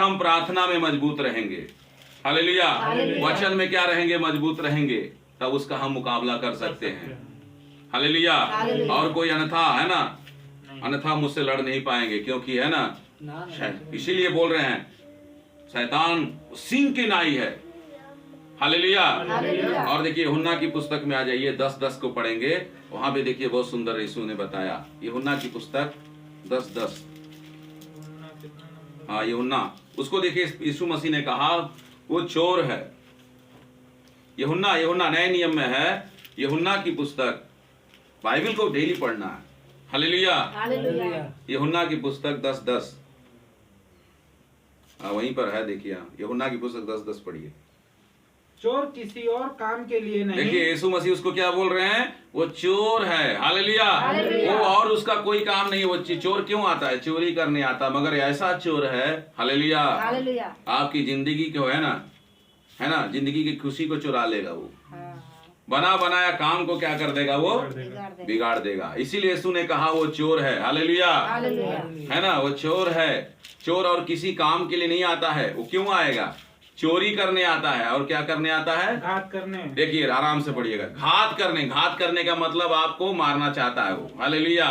हम प्रार्थना में मजबूत रहेंगे, हालेलुया, वचन में क्या रहेंगे, मजबूत रहेंगे, तब उसका हम मुकाबला कर सकते हैं, हालेलुया। और कोई अन्यथा है ना, अन्यथा मुझसे लड़ नहीं पाएंगे, क्योंकि है ना, इसीलिए बोल रहे हैं शैतान सिंह की नाई है, हालेलुया। और देखिए यूहन्ना की पुस्तक में आ जाइए, 10:10 को पढ़ेंगे, वहां पे देखिए बहुत सुंदर यीशु ने बताया। यूहन्ना की पुस्तक 10:10, हाँ यूहन्ना, उसको देखिए यीशु मसीह ने कहा वो चोर है। यूहन्ना नए नियम में है, यूहन्ना की पुस्तक, बाइबल को डेली पढ़ना है, हालेलुया। यूहन्ना की पुस्तक 10:10, वहीं पर है, देखिए यूहन्ना की पुस्तक 10:10 पढ़िए। चोर किसी और काम के लिए नहीं। देखिए यीशु मसीह उसको क्या बोल रहे हैं, वो चोर है, हालेलुया। वो और उसका कोई काम नहीं, वो चोर क्यों आता है, चोरी करने आता, मगर ऐसा चोर है, हालेलुया, आपकी जिंदगी को है ना, जिंदगी की खुशी को चुरा लेगा वो, बना बनाया काम को क्या कर देगा, वो बिगाड़ देगा। इसीलिए यीशु ने कहा वो चोर है, हालेलुया, है ना, वो चोर है। चोर और किसी काम के लिए नहीं आता है, वो क्यों आएगा, चोरी करने आता है, और क्या करने आता है, घात करने। देखिए आराम से पढ़िएगा, घात करने का मतलब आपको मारना चाहता है वो, हालेलुया,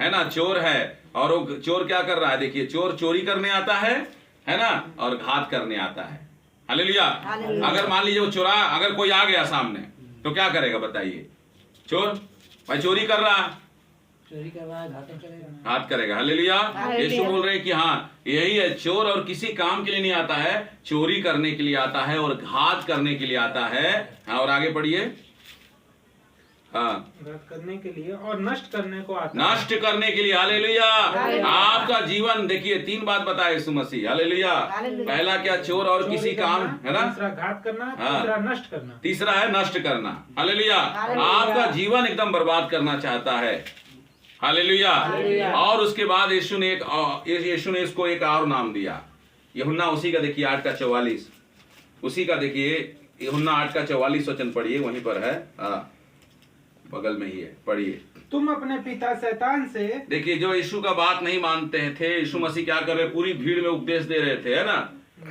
है ना, चोर है। और वो चोर क्या कर रहा है, देखिए चोर चोरी करने आता है ना, और घात करने आता है, हालेलुया। अगर मान लीजिए वो चोरा, अगर कोई आ गया सामने तो क्या करेगा बताइए, चोर भाई चोरी कर रहा है, घात करेगा, हालेलुया। यीशु बोल रहे हैं कि हाँ यही है, चोर और किसी काम के लिए नहीं आता है, चोरी करने के लिए आता है और घात करने के लिए आता है। हाँ, और आगे पढ़िए, हाँ, घात करने के लिए और नष्ट करने को आता, नष्ट करने के लिए, हालेलुया। आपका जीवन देखिए 3 बात बताए यीशु मसीह, हालेलुया। पहला क्या, चोर और किसी काम, है ना, दूसरा घात करना, तीसरा नष्ट करना, तीसरा है नष्ट करना, हालेलुया। आपका जीवन एकदम बर्बाद करना चाहता है, हालेलुया। और उसके बाद यीशु ने इसको एक और नाम दिया, यूहन्ना उसी का देखिए 8:44, उसी का देखिए यूहन्ना 8:44 वचन पढ़िए, वहीं पर है, बगल में ही है, पढ़िए। तुम अपने पिता शैतान से, देखिए जो यीशु का बात नहीं मानते थे, यीशु मसीह क्या कर रहे, पूरी भीड़ में उपदेश दे रहे थे, है ना,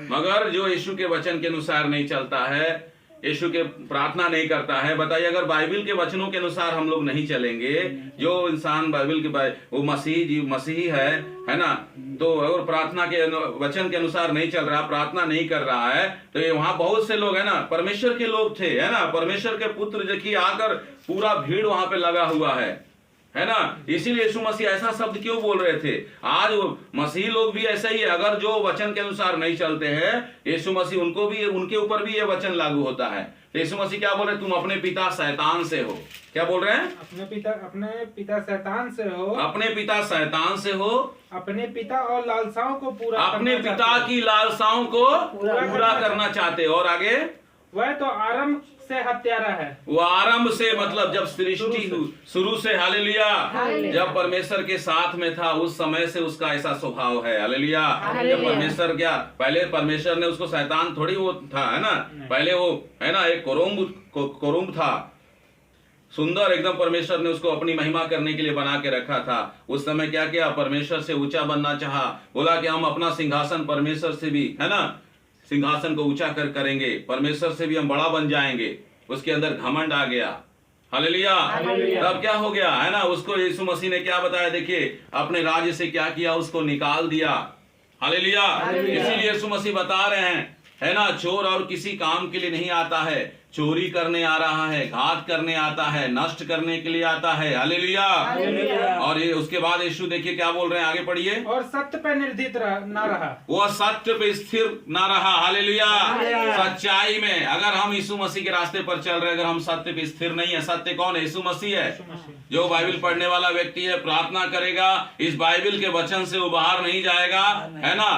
मगर जो यीशु के वचन के अनुसार नहीं चलता है, यीशु के प्रार्थना नहीं करता है, बताइए अगर बाइबल के वचनों के अनुसार हम लोग नहीं चलेंगे, जो इंसान बाइबल के वो मसीही है ना, तो अगर प्रार्थना के वचन के अनुसार नहीं चल रहा, प्रार्थना नहीं कर रहा है, तो ये वहां बहुत से लोग है ना, परमेश्वर के लोग थे, है ना, परमेश्वर के पुत्र देखिए आकर पूरा भीड़ वहां पे लगा हुआ है ना। इसीलिए यीशु मसीह ऐसा शब्द क्यों बोल रहे थे। आज मसीही लोग भी ऐसा ही है, अगर जो वचन के अनुसार नहीं चलते हैं, यीशु मसीह उनको भी, उनके ऊपर भी ये वचन लागू होता है। तो यीशु मसीह क्या बोल रहे हैं, तुम अपने पिता शैतान से हो, क्या बोल रहे हैं, अपने पिता शैतान से हो, अपने पिता शैतान से हो, अपने पिता और लालसाओं को पूरा, अपने पिता की लालसाओं को पूरा करना चाहते हो। और आगे, वह तो आरंभ से हत्यारा है, वो आरंभ से मतलब जब सृष्टि शुरू से, हालेलुया, जब परमेश्वर के साथ में था उस समय से उसका ऐसा स्वभाव है, हालेलुया। जब परमेश्वर क्या, पहले परमेश्वर ने उसको शैतान थोड़ी वो था, है ना, पहले वो है ना एक कोरुम्ब था, सुंदर एकदम, परमेश्वर ने उसको अपनी महिमा करने के लिए बना के रखा था। उस समय क्या किया, परमेश्वर से ऊंचा बनना चाहा, बोला कि हम अपना सिंहासन परमेश्वर से भी, है ना, सिंहासन को ऊंचा करेंगे, परमेश्वर से भी हम बड़ा बन जाएंगे। उसके अंदर घमंड आ गया, हालेलुया। तब क्या हो गया, है ना, उसको यीशु मसीह ने क्या बताया, देखिए अपने राज्य से क्या किया, उसको निकाल दिया, हालेलुया। इसीलिए यीशु मसीह बता रहे हैं, है ना, चोर और किसी काम के लिए नहीं आता है, चोरी करने आ रहा है, घात करने आता है, नष्ट करने के लिए आता है, हालेलुया। और ये उसके बाद यीशु देखिए क्या बोल रहे हैं, आगे पढ़िए, और सत्य पे निर्धित ना रहा, वो सत्य पे स्थिर ना रहा, हालेलुया। सच्चाई में अगर हम यीशु मसीह के रास्ते पर चल रहे, अगर हम सत्य पे स्थिर नहीं है, सत्य कौन है, यीशु मसीह है। जो बाइबल पढ़ने वाला व्यक्ति है, प्रार्थना करेगा, इस बाइबल के वचन से वो बाहर नहीं जाएगा, है ना,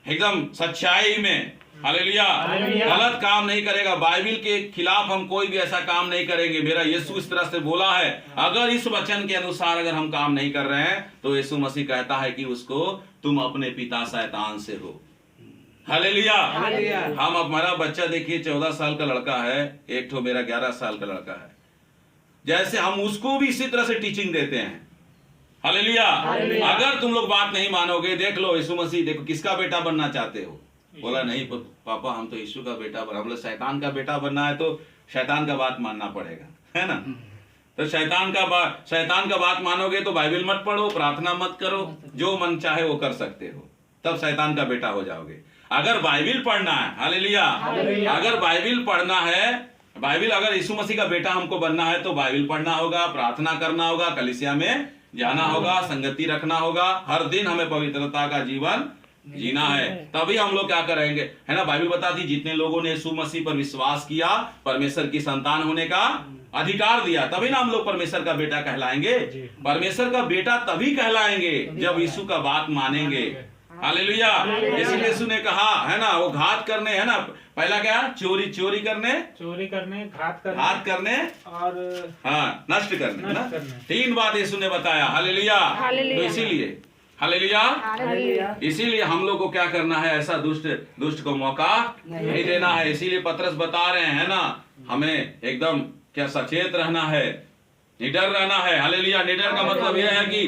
एकदम सच्चाई में, हालेलुया, गलत काम नहीं करेगा, बाइबल के खिलाफ हम कोई भी ऐसा काम नहीं करेंगे। मेरा यीशु इस तरह से बोला है, अगर इस वचन के अनुसार अगर हम काम नहीं कर रहे हैं, तो यीशु मसीह कहता है कि उसको तुम अपने पिता शैतान से हो, हालेलुया। हम, हमारा बच्चा देखिए 14 साल का लड़का है, एक ठो मेरा 11 साल का लड़का है, जैसे हम उसको भी इसी तरह से टीचिंग देते हैं, हालेलुया। अगर तुम लोग बात नहीं मानोगे, देख लो यीशु मसीह, देखो किसका बेटा बनना चाहते हो? बोला नहीं पापा हम तो यीशु का बेटा बना, हम लोग शैतान का बेटा बनना है तो शैतान का बात मानना पड़ेगा, है ना? तो शैतान का बात मानोगे तो बाइबल मत पढ़ो, प्रार्थना मत करो, जो मन चाहे वो कर सकते हो, तब शैतान का बेटा हो जाओगे। अगर बाइबल पढ़ना है, हालेलुया, अगर बाइबल पढ़ना है, बाइबल अगर यीशु मसीह का बेटा हमको बनना है तो बाइबल पढ़ना होगा, प्रार्थना करना होगा, कलीसिया में जाना होगा, संगति रखना होगा, हर दिन हमें पवित्रता का जीवन जीना है, तभी हम लोग क्या करेंगे, है ना? बाइबल बताती जितने लोगों ने यीशु मसीह पर विश्वास किया, परमेश्वर की संतान होने का अधिकार दिया, तभी ना हम लोग परमेश्वर का बेटा कहलाएंगे। परमेश्वर का बेटा तभी कहलाएंगे जब यीशु का बात मानेंगे। हालेलुया। इसलिए यीशु ने कहा, है ना, वो घात करने, है ना, पहला क्या? चोरी करने, घात करने और हाँ नष्ट करने, ना? 3 बात यीशु ने बताया। हालेलुया। तो इसीलिए हालेलुया, इसीलिए हम लोग को क्या करना है? ऐसा दुष्ट को मौका नहीं देना है। इसीलिए पतरस बता रहे हैं ना, हमें एकदम क्या सचेत रहना है, निडर रहना है। हालेलुया। निडर का मतलब यह है कि